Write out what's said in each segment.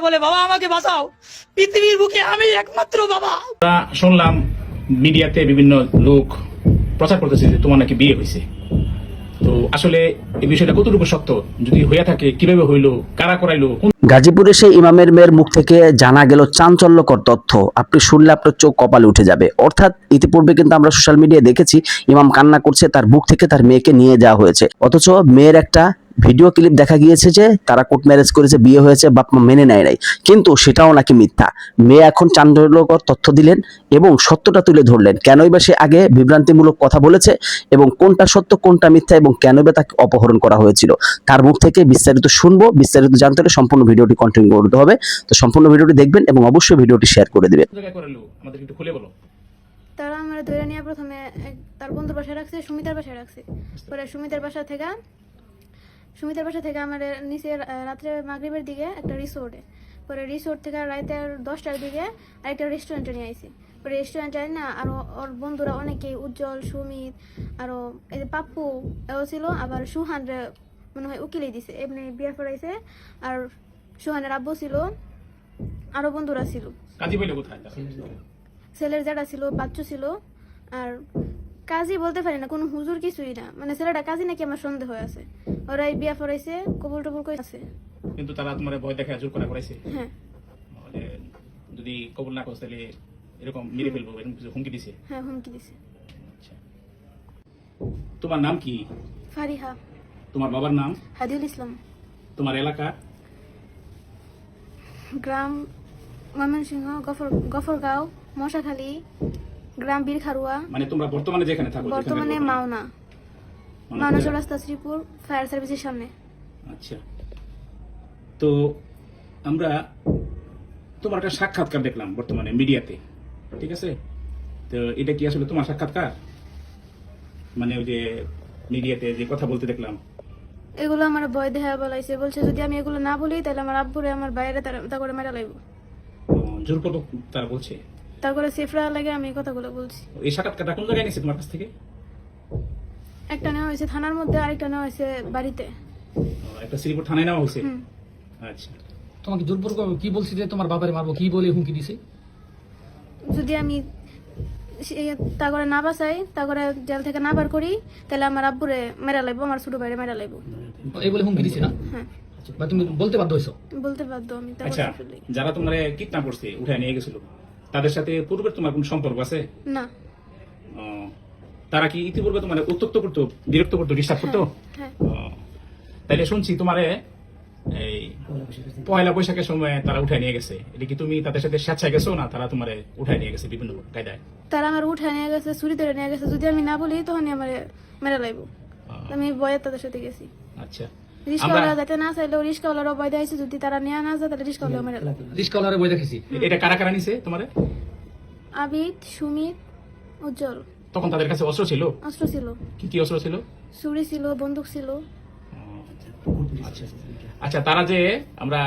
বলে বাবা আমাকে বাঁচাও, পৃথিবীর বুকে আমি একমাত্র বাবা। শুনলাম মিডিয়াতে বিভিন্ন লোক প্রচার করতেছে যে তোমার নাকি বিয়ে হয়েছে। তো আসলে এই বিষয়টা কতটুকু সত্য, যদি হইয়া থাকে কিভাবে হইলো, কারা করাইলো? গাজীপুরে সেই ইমামের মেয়ের মুখ থেকে জানা গেল চাঞ্চল্যকর তথ্য। আপনি শুনলে আপনার চোখ কপালে উঠে যাবে। অর্থাৎ ইতিপূর্বে কিন্তু আমরা সোশ্যাল মিডিয়ায় দেখেছি ইমাম কান্না করছে, তার বুক থেকে তার মেয়েকে নিয়ে যাওয়া হয়েছে, অথচ মেয়ের একটা ভিডিও ক্লিপ দেখা গিয়েছে যে তারা কোর্ট ম্যারেজ করেছে, বিয়ে হয়েছে, বাপ মা মেনে নেয় নাই, কিন্তু সেটাও নাকি মিথ্যা। মেয়ে এখন চাঞ্চল্যকর তথ্য দিলেন এবং সত্যটা তুলে ধরলেন। কেনই বা সে আগে বিভ্রান্তিমূলক কথা বলেছে এবং কোনটা সত্য কোনটা মিথ্যা এবং কেনই বা তাকে অপহরণ করা হয়েছিল, তার মুখ থেকে বিস্তারিত শুনবো। বিস্তারিত জানতে হলে সম্পূর্ণ ভিডিওটি কন্টিনিউ করতে হবে। তো সম্পূর্ণ ভিডিওটি দেখবেন এবং অবশ্যই ভিডিওটি শেয়ার করে দিবেন। আমাদের একটু খুলে বলো। তারা আমার ধরে নিয়ে প্রথমে তার বন্ধুর বাসায় রাখছে, সুমিতার বাসায় রাখছে। পরে সুমিতার বাসা থেকে আমার নিচে রাত্রে মাগরিবের দিকে একটা রিসোর্টে, পরে রিসোর্ট থেকে রাতে 10টার দিকে আরেকটা রেস্টুরেন্টে নিয়ে আইছি। পরে রেস্টুরেন্টে না আরো ওর বন্ধুরা অনেকেই, উজ্জ্বল, সুমিত, আরো এই যে পাপ্পু এও ছিল, আবার সুহান মনে হয় উকিলেই দিছে, এমনি বিয়ে পড়াইছে। আর সুহানের আব্বু ছিল, আরো বন্ধুরা ছিল। কাজী বইলে কোথায়? ছেলের যেটা ছিল বাচ্চু ছিল, আর কাজী বলতে পারি না, কোনো হুজুর কিছুই না, মানে ছেলেটা কাজী নাকি আমার সন্দেহ আছে। ওরাই বিয়া পড়াইছে, কবুল টবুল করে আছে। কিন্তু তারা তোমার ভয় দেখে জোর করা করাইছে। হ্যাঁ, মানে যদি কবুল না করো তাহলে এরকম মেরে ফেলবো, এরকম কিছু হুমকি দিছে। হ্যাঁ হুমকি দিছে। আচ্ছা, তোমার নাম কি? ফারিহা। তোমার বাবার নাম? হাদিউল ইসলাম। তোমার এলাকা? গ্রাম ময়মনসিংহ, গফরগাঁও, মশাখালী, গ্রাম বীরখারুয়া। মানে তোমরা বর্তমানে যেখানে থাকো? বর্তমানে মাওনা চৌরাস্তা, শ্রীপুর ফায়ার সার্ভিসের সামনে। আচ্ছা, তো আমরা তোমার একটা সাক্ষাৎকার দেখলাম বর্তমানে মিডিয়াতে, ঠিক আছে? তো এটা কি আসলে তোমার সাক্ষাৎকার? মানে ওই যে মিডিয়াতে যে কথা বলতে দেখলাম, এগুলো আমার ভয় দেখা বলাইছে, বলছে যদি আমি এগুলো না বলি তাহলে আমার আব্বুরে আমার বাইরে তা করে মেরা লাগবো। জোরপূর্বক তারা বলছে। তারপরে সেফরা লাগে আমি কথাগুলো বলছি। এই সাক্ষাৎকারটা কোন জায়গায় নিয়েছে তোমার কাছ থেকে? একটা নেওয়া হয়েছে থানার মধ্যে, আরেকটা নেওয়া হয়েছে বাড়িতে। একটা শ্রীপুর থানায় নেওয়া হয়েছে। আচ্ছা, তোমাকে জোরপূর্বক কি বলছি যে তোমার বাবারে মারবো, কি বলে হুমকি দিছে? যদি আমি তা করে না বাঁচাই, তা করে জেল থেকে না বার করি, তাহলে আমার আব্বুরে মেরা লাগবো, আমার ছোট ভাইরে মেরা লাগবো। এই বলে হুমকি দিছে না? হ্যাঁ, বা তুমি বলতে বাধ্য হইছো? বলতে বাধ্য আমি। আচ্ছা, যারা তোমার কিডন্যাপ করছে, উঠায় নিয়ে গেছিল, তাদের সাথে পূর্বের তোমার কোন সম্পর্ক আছে? না। ও, তারা কি ইতিপূর্বে তোমার উত্তক্ত করতো, বিরক্ত করতো, ডিস্টার্ব করতো? হ্যাঁ। তাইলে শুনছি তোমারে এই পয়লা বৈশাখের সময় তারা উঠায় নিয়ে গেছে। এটা কি তুমি তাদের সাথে স্বেচ্ছায় গেছো, না তারা তোমারে উঠায় নিয়ে গেছে বিভিন্ন কায়দায়? তারা আমার উঠায় নিয়ে গেছে, চুরি ধরে নিয়ে গেছে। যদি আমি না বলি তখনই আমার মেরা লাগবো। আমি ভয়ে তাদের সাথে গেছি। আচ্ছা, রিস্কাওয়ালা যাতে না চাইলেও রিস্কাওয়ালারও ভয় দিয়েছে, যদি তারা নিয়ে না যায় তাহলে রিস্কাওয়ালাও মেরা লাগবে। রিস্কাওয়ালারে বই দেখেছি। এটা কারা কারা নিছে তোমারে? আবিদ, সুমিত, উজ্জ্বল। তখন তাদের কাছে অস্ত্র ছিল? অস্ত্র ছিল, কি কি অস্ত্র ছিল? ছুরি ছিল, বন্দুক ছিল। আচ্ছা, আচ্ছা, তারা যে আমরা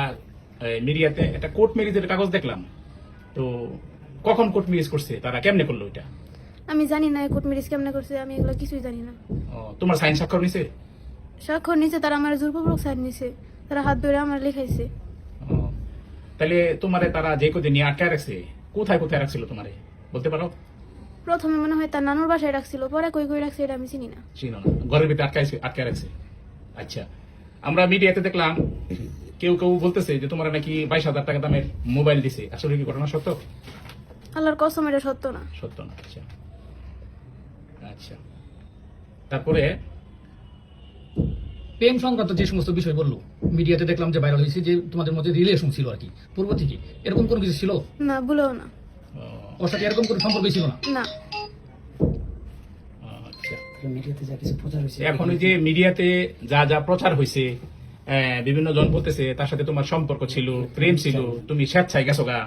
মিডিয়াতে একটা কোর্ট ম্যারেজের কাগজ দেখলাম, তো কখন কোর্ট ম্যারেজ করছে, তারা কেমনে করলো এটা? আমি জানি না কোর্ট ম্যারেজ কেমনে করছে, আমি এগুলো কিছুই জানি না। তোমার সাইন স্বাক্ষর নিছে? স্বাক্ষর নিচে, তারা আমার জোরপূর্বক সাইন নিছে, তারা হাত ধরে আমার লেখাইছে। তাহলে তোমারে তারা যে কদিন নিয়ে আটকায় রাখছে, কোথায় কোথায় রাখছিল তোমারে বলতে পারো? প্রথমে মনে হয় তার নানুর বাসায় রাখছিল, পরে কই কই রাখছে এটা আমি চিনি না। চিনো না? ঘরের ভিতরে আটকায় রাখছে। আচ্ছা, আমরা মিডিয়াতে দেখলাম কেউ কেউ বলতেছে যে তোমার নাকি 22,000 টাকা দামের মোবাইল দিছে। আসলে কি ঘটনা সত্য? আল্লাহর কসম এটা সত্য না। সত্য না? আচ্ছা, আচ্ছা, তারপরে প্রেম সংক্রান্ত যে সমস্ত বিষয় বললো মিডিয়াতে দেখলাম যে ভাইরাল হয়েছে, যে তোমাদের মধ্যে রিলেশন ছিল আর কি পূর্ব থেকে, এরকম কোনো কিছু ছিল না, ভুলেও না। ওর সাথে এরকম কোনো সম্পর্ক ছিল না? না। আচ্ছা, এখন ওই যে মিডিয়াতে যা যা প্রচার হয়েছে, বিভিন্ন জন বলতেছে তার সাথে তোমার সম্পর্ক ছিল, প্রেম ছিল, তুমি স্বেচ্ছায় গেছো গা,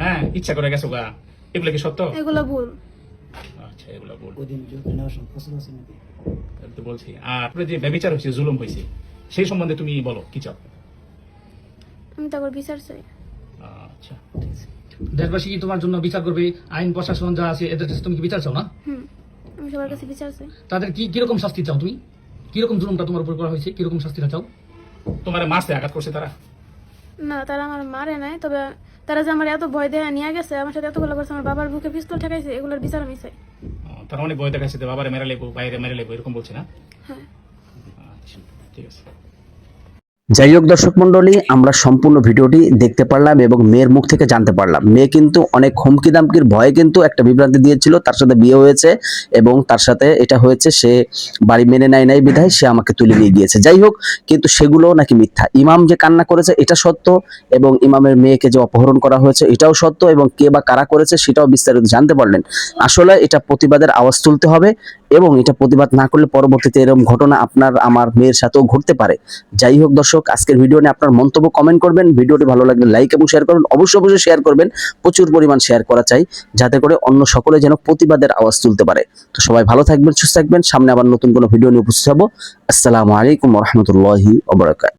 হ্যাঁ ইচ্ছা করে গেছো গা, এগুলো কি সত্য? এগুলো ভুল। আচ্ছা, এগুলো ভুল তো বলছি। আর যে ব্যভিচার হয়েছে, জুলুম হয়েছে, সেই সম্বন্ধে তুমি বলো, কি চাও? আমি তারপর বিচার চাই। আচ্ছা, দেশবাসী কি তোমার জন্য বিচার করবে? আইন প্রশাসন যা আছে এদের কাছে তুমি কি বিচার চাও না? আমি সবার কাছে বিচার চাই। তাদের কি কিরকম শাস্তি চাও তুমি? কিরকম জুলুমটা তোমার উপর করা হয়েছে, কিরকম শাস্তিটা চাও? তোমার মারছে, আঘাত করছে তারা? না, তারা আমার মারে নাই, তবে তারা যে আমার এত ভয় দেয়া নিয়ে গেছে, আমার সাথে এতগুলো করছে, আমার বাবার বুকে পিস্তল ঠেকাইছে, এগুলোর বিচার আমি চাই। তার অনেক ভয় দেখাচ্ছে যে বাবারে মেরে লেবো, বাইরে মেরে লেবো, এরকম বলছে না? হ্যাঁ। আচ্ছা, ঠিক আছে। যাই হোক দর্শক মন্ডলী, আমরা সম্পূর্ণ ভিডিওটি দেখতে পারলাম এবং মেয়ের মুখ থেকে জানতে পারলাম মেয়ে কিন্তু অনেক হুমকি দামকির ভয়ে কিন্তু একটা বিভ্রান্তি দিয়েছিল, তার সাথে বিয়ে হয়েছে এবং তার সাথে এটা হয়েছে সে বাড়ি মেনে নেয় নাই বিধায় সে আমাকে তুলে নিয়ে গিয়েছে। যাই হোক, কিন্তু সেগুলো নাকি মিথ্যা। ইমাম যে কান্না করেছে এটা সত্য, এবং ইমামের মেয়েকে যে অপহরণ করা হয়েছে এটাও সত্য, এবং কে বা কারা করেছে সেটাও বিস্তারিত জানতে পারলেন। আসলে এটা প্রতিবাদের আওয়াজ তুলতে হবে, এবং এটা প্রতিবাদ না করলে পরবর্তীতে এরকম ঘটনা আপনার আমার মেয়ের সাথেও ঘটতে পারে। যাই হোক দর্শক, আজকের ভিডিও নিয়ে আপনার মন্তব্য কমেন্ট করবেন, ভিডিওটি ভালো লাগলে লাইক এবং শেয়ার করবেন, অবশ্যই শেয়ার করবেন, প্রচুর পরিমাণ শেয়ার করা চাই, যাতে করে অন্য সকলে যেন প্রতিবাদের আওয়াজ তুলতে পারে। তো সবাই ভালো থাকবেন, সুস্থ থাকবেন, সামনে আবার নতুন কোনো ভিডিও নিয়ে উপস্থিত হব। আসসালামু আলাইকুম ওয়া রাহমাতুল্লাহি ওয়া বারাকাতুহু।